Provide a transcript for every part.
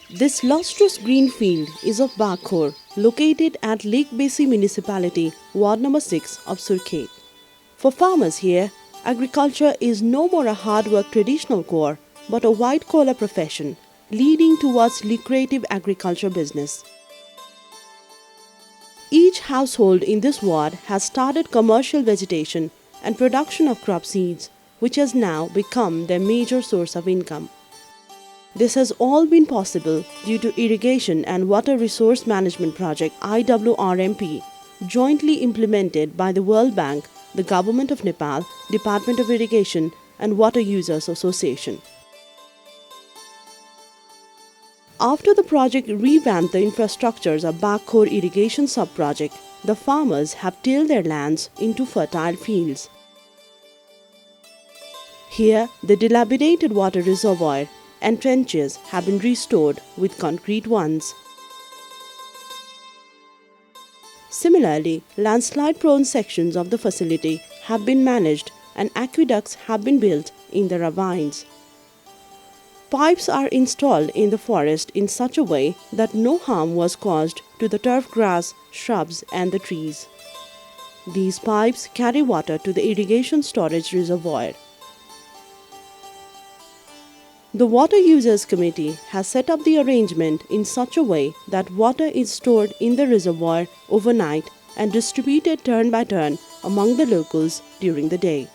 This lustrous green field is of Bakhor, located at Lake Besi Municipality, Ward number 6 of Surkhet. For farmers here, agriculture is no more a hard work traditional core, but a white collar profession, leading towards lucrative agriculture business. Each household in this ward has started commercial vegetation and production of crop seeds, which has now become their major source of income. This has all been possible due to Irrigation and Water Resource Management Project IWRMP, jointly implemented by the World Bank, the Government of Nepal, Department of Irrigation and Water Users Association. After the project revamped the infrastructures of Bakhor irrigation sub-project, the farmers have tilled their lands into fertile fields. Here, the dilapidated water reservoir and trenches have been restored with concrete ones. Similarly, landslide-prone sections of the facility have been managed and aqueducts have been built in the ravines. Pipes are installed in the forest in such a way that no harm was caused to the turf grass, shrubs and the trees. These pipes carry water to the irrigation storage reservoir. The Water Users Committee has set up the arrangement in such a way that water is stored in the reservoir overnight and distributed turn by turn among the locals during the day.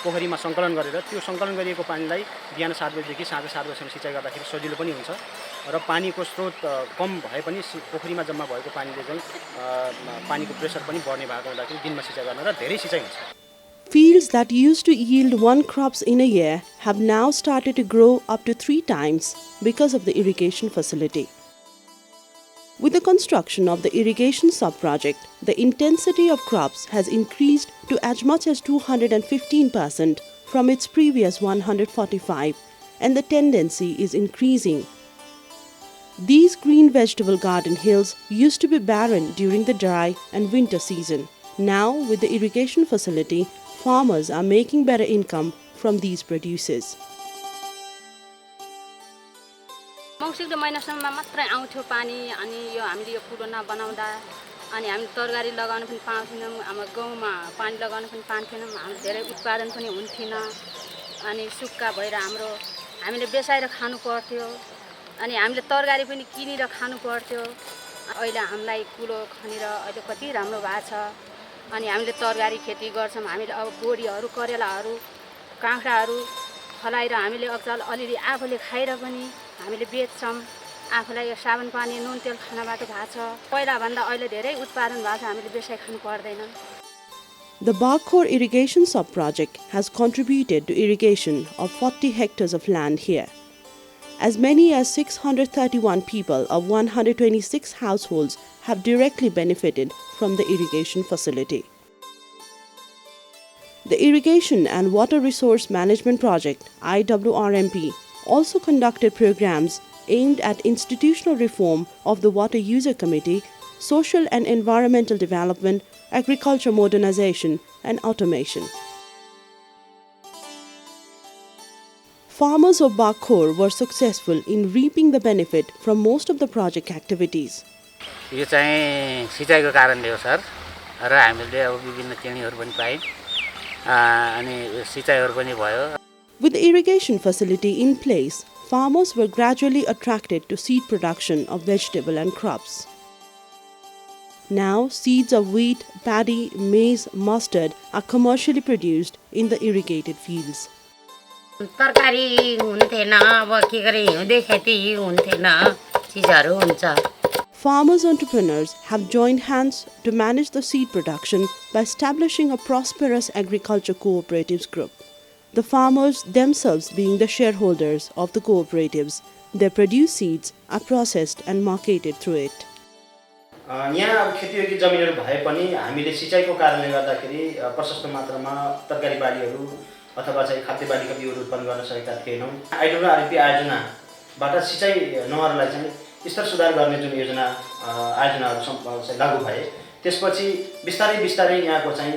पोखरीमा सङ्कलन गरेर त्यो सङ्कलन गरिएको पानीलाई बिहान 7 बजेदेखि साँझ 7 बजेसम्म सिँचाइ गर्दाखेरि सजिलो पनि हुन्छ र पानीको स्रोत कम भए पनि पोखरीमा जम्मा भएको पानीले चाहिँ पानीको प्रेसर पनि बढ्ने भएको हुँदाखेरि दिनमा सिँचाइ गर्न र धेरै सिँचाइ हुन्छ. Fields that used to yield one crops in a year have now started to grow up to 3 times because of the irrigation facility. With the construction of the irrigation sub-project, the intensity of crops has increased to as much as 215% from its previous 145, and the tendency is increasing. These green vegetable garden hills used to be barren during the dry and winter season. Now, with the irrigation facility, farmers are making better income from these produces. मौसिकको महिनासम्म मात्रै आउँथ्यो पानी अनि यो हामीले यो कुलो नबनाउँदा अनि हामी तरकारी लगाउन पनि पाउँथिनौं हाम्रो गाउँमा पानी लगाउन पनि पाउँथिनौं हाम्रो धेरै उत्पादन पनि हुन्थेन अनि सुक्खा भएर हामीले बेसाएर खानु पर्थ्यो अनि हामीले तरकारी पनि किनेर खानु पर्थ्यो अहिले हामीलाई कुलो खनेर अहिले कति राम्रो भएको छ अनि हामीले तरकारी खेती गर्छौं हामीले अब बोडीहरु करेलाहरु काँक्राहरु फलाएर हामीले अक्चल अलिअलि आफूले खाएर पनि हामीले बेच्छौं आफूलाई यो साबुन पानी नुन तेल खानबाट भएको छ पहिला भन्दा अहिले धेरै उत्पादन भएको छ हामीले बेसाइ खानु पर्दैन. The Bakhor irrigation sub-project has contributed to irrigation of 40 hectares of land here. As many as 631 people of 126 households have directly benefited from the irrigation facility. The Irrigation and Water Resource Management Project IWRMP also conducted programs aimed at institutional reform of the Water User Committee, social and environmental development, agriculture modernization and automation. Farmers of Bakhor were successful in reaping the benefit from most of the project activities. यो चाहिँ सिँचाइको कारणले हो sir र हामीले अब विभिन्न केनीहरु पनि पाए अनि सिँचाइहरु पनि भयो. With the irrigation facility in place, farmers were gradually attracted to seed production of vegetable and crops. Now, seeds of wheat, paddy, maize, mustard are commercially produced in the irrigated fields. तरकारी हुन्थेन अब के गरे हिउँदै खेती हुन्थेन चीजहरु हुन्छ. Farmers entrepreneurs have joined hands to manage the seed production by establishing a prosperous agriculture cooperatives group. The farmers themselves being the shareholders of the cooperatives, their produced seeds are processed and marketed through it. यहाँ अब खेतीयोग्य जमिनहरु भए पनि हामीले सिँचाइको कारणले गर्दाखेरि प्रशस्त मात्रामा तरकारी बालीहरु अथवा चाहिँ खाद्य बालीका बिउहरु उत्पन्न गर्न सकेका थिएनौं. आइडब्ल्युआरएमपी आयोजनाबाट सिँचाइ नहरलाई चाहिँ स्तर सुधार गर्ने जुन योजना आयोजनाहरु चाहिँ लागू भए त्यसपछि बिस्तारै बिस्तारै यहाँको चाहिँ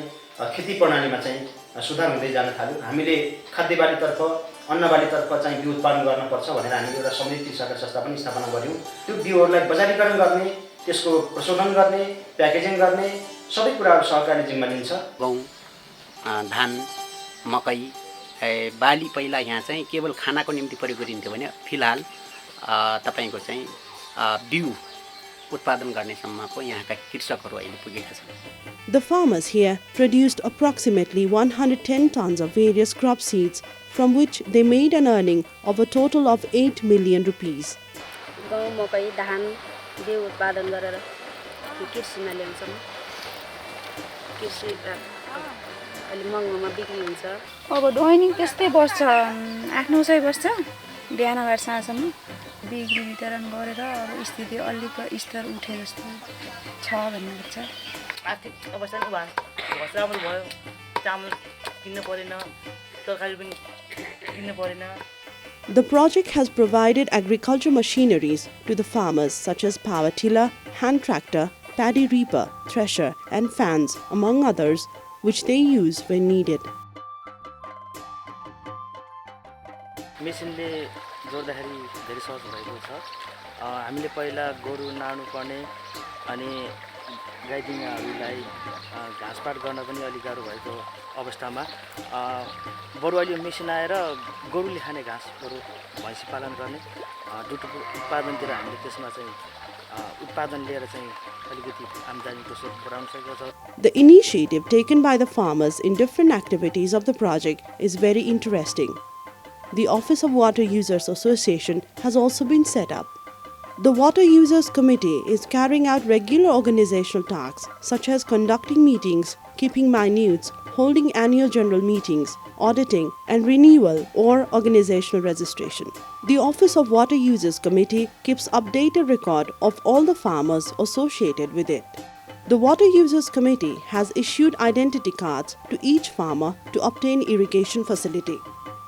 खेती प्रणालीमा चाहिँ सुधार हुँदै जान थाल्यो. हामीले खाद्य बालीतर्फ अन्नबालीतर्फ चाहिँ बिउ उत्पादन गर्नुपर्छ भनेर हामीले एउटा समृद्धि सहकारी संस्था पनि स्थापना गर्यौँ। त्यो बिउहरूलाई बजारीकरण गर्ने, त्यसको प्रशोधन गर्ने, प्याकेजिङ गर्ने सबै कुराहरू सहकारी जिम्मा लिन्छ। गहुँ, धान, मकै बाली पहिला यहाँ चाहिँ केवल खानाको निम्ति प्रयोग गरिन्थ्यो भने फिलहाल तपाईको चाहिँ बिउ उत्पादन गर्नेसम्मको यहाँका कृषकहरू अहिले पुगेका छन्। The farmers here produced approximately 110 tons of various crop seeds, from which they made an earning of a total of 8 million rupees. गहुँ मकै धान बिउ उत्पादन गरेर कृषिमा ल्याउँछौँ। कृषि अलि महँगोमा बिक्री हुन्छ। अब दैनिक त्यस्तै बस्छ 8-9 बस्छ बिहान गएर साँझसम्म बिक्री वितरण गरेर अब स्थिति अलिक स्तर उठे जस्तो छ भन्नुपर्छ। आर्थिक अवस्था पनि घरसराबर भयो, चामल किन्न परेन, तरकारी पनि किन्न परेन। The project has provided agriculture machineries to the farmers such as power tiller, hand tractor, paddy reaper, thresher and fans, among others, which they use when needed. मेसिनले जोड्दाखेरि धेरै सहज भएको छ। हामीले पहिला गोरु नाड्नु पर्ने अनि गाईदिङहरूलाई घाँसपात गर्न पनि अलिक गाह्रो भएको अवस्थामा बरु अहिले मेसिन आएर गोरुले खाने घाँस बरु भैँसी पालन गर्ने दुध उत्पादनतिर हामीले त्यसमा चाहिँ उत्पादन लिएर चाहिँ अलिकति आम्दानीको स्रोत बढाउन सकेको छ। The initiative taken by the farmers in different activities of the project is very interesting. The Office of Water Users Association has also been set up. The Water Users Committee is carrying out regular organizational tasks such as conducting meetings, keeping minutes, holding annual general meetings, auditing and renewal or organizational registration. The Office of Water Users Committee keeps updated record of all the farmers associated with it. The Water Users Committee has issued identity cards to each farmer to obtain irrigation facility.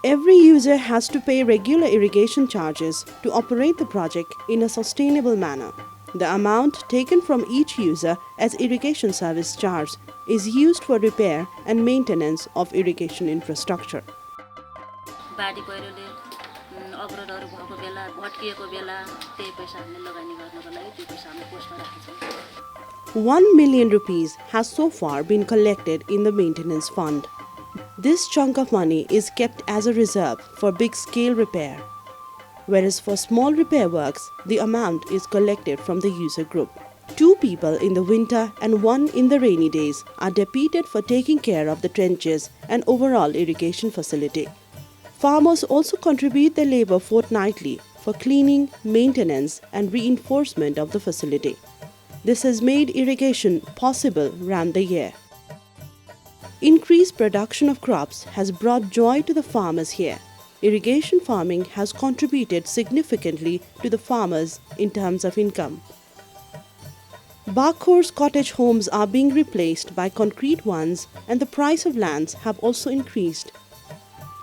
Every user has to pay regular irrigation charges to operate the project in a sustainable manner. The amount taken from each user as irrigation service charge is used for repair and maintenance of irrigation infrastructure. बाढी पहिरोले अवरोधहरू भएको बेला भट्किएको बेला त्यही पैसा हामीले लगानी गर्नको लागि त्यो पैसा हामी पोस्टमा राखेछौँ। 1 million rupees has so far been collected in the maintenance fund. This chunk of money is kept as a reserve for big-scale repair, whereas for small repair works, the amount is collected from the user group. 2 people in the winter and 1 in the rainy days are deputed for taking care of the trenches and overall irrigation facility. Farmers also contribute their labor fortnightly for cleaning, maintenance and reinforcement of the facility. This has made irrigation possible round the year. Increased production of crops has brought joy to the farmers here. Irrigation farming has contributed significantly to the farmers in terms of income. Bark horse cottage homes are being replaced by concrete ones and the price of lands have also increased.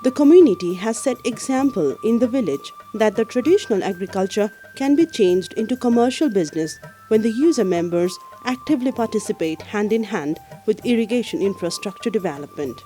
The community has set example in the village that the traditional agriculture can be changed into commercial business when the user members actively participate hand in hand with irrigation infrastructure development.